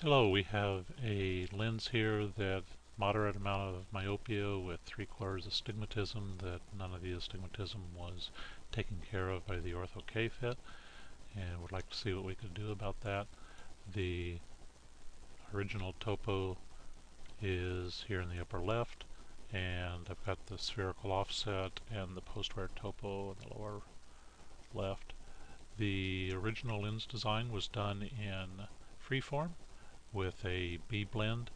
Hello, we have a lens here that moderate amount of myopia with 3/4 astigmatism that none of the astigmatism was taken care of by the Ortho K-Fit, and would like to see what we could do about that. The original topo is here in the upper left, and I've got the spherical offset and the post-wear topo in the lower left. The original lens design was done in freeform with a B blend,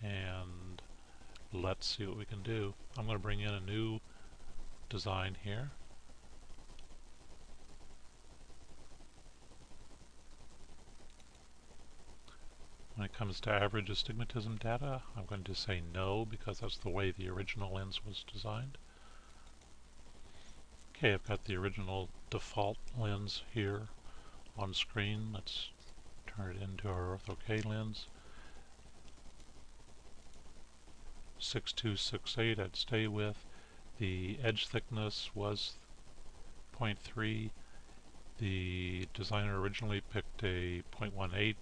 and let's see what we can do. I'm going to bring in a new design here. When it comes to average astigmatism data, I'm going to say no because that's the way the original lens was designed. Okay, I've got the original default lens here on screen. Let's turn it into our Ortho K lens. 6268 I'd stay with. The edge thickness was 0.3. The designer originally picked a 0.18.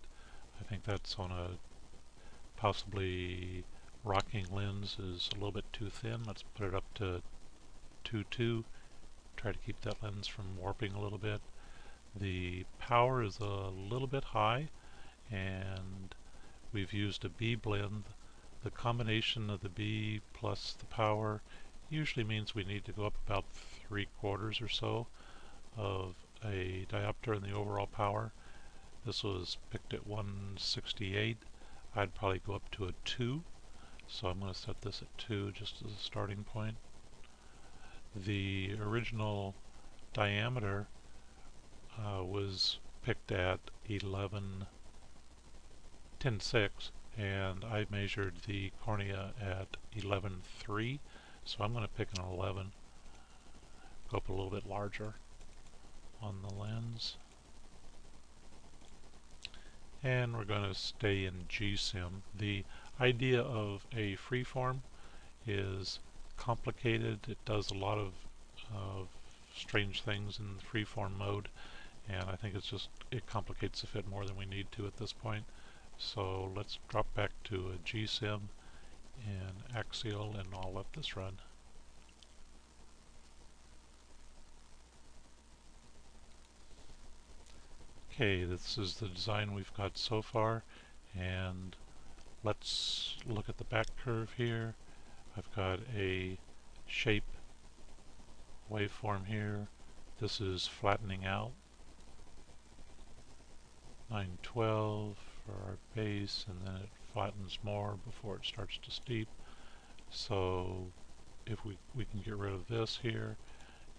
I think that's on a possibly rocking lens is a little bit too thin. Let's put it up to 2.2. Try to keep that lens from warping a little bit. The power is a little bit high, and we've used a B blend. The combination of the B plus the power usually means we need to go up about 3/4 or so of a diopter in the overall power. This was picked at 168. I'd probably go up to a 2, so I'm going to set this at 2 just as a starting point. The original diameter was picked at 10.6, and I measured the cornea at 11.3, so I'm going to pick an 11. Go up a little bit larger on the lens. And we're going to stay in G-Sim. The idea of a freeform is complicated. It does a lot of strange things in the freeform mode, and I think it complicates the fit more than we need to at this point. So let's drop back to a G-Sim and axial, and I'll let this run. Okay, this is the design we've got so far, and let's look at the back curve here. I've got a shape waveform here. This is flattening out. 912 for our base, and then it flattens more before it starts to steep. So if we can get rid of this here,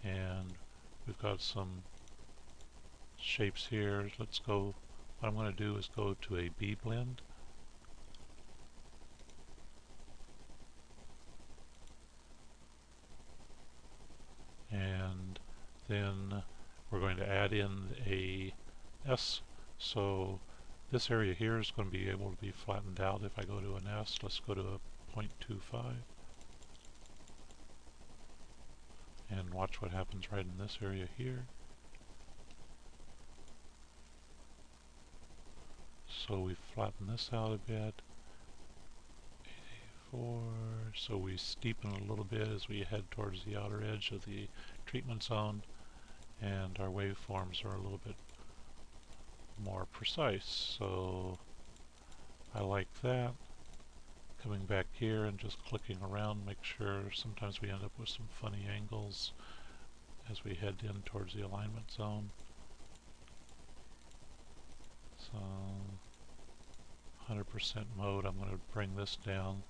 and we've got some shapes here. Let's go, what I'm going to do is go to a B blend. And then we're going to add in a S. So this area here is going to be able to be flattened out if I go to an S. Let's go to a 0.25. And watch what happens right in this area here. So we flatten this out a bit. 84. So we steepen a little bit as we head towards the outer edge of the treatment zone, and our waveforms are a little bit more precise. So I like that. Coming back here and just clicking around, make sure sometimes we end up with some funny angles as we head in towards the alignment zone. So 100% mode, I'm going to bring this down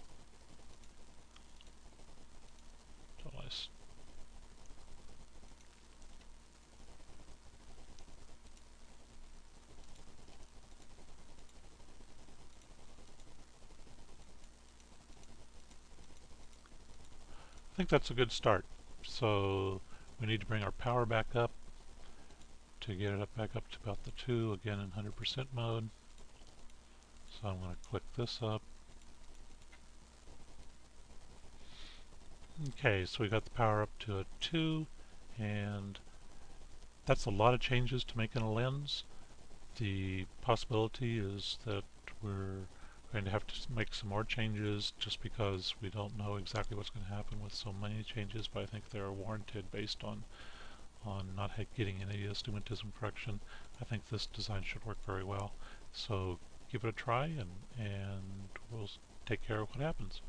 till I think that's a good start. So we need to bring our power back up to get it back up to about the 2, again in 100% mode. So I'm going to click this up. Okay, so we got the power up to a 2, and that's a lot of changes to make in a lens. The possibility is that we're going to have to make some more changes just because we don't know exactly what's going to happen with so many changes, but I think they're warranted based on not getting any astigmatism correction. I think this design should work very well. So give it a try and we'll take care of what happens.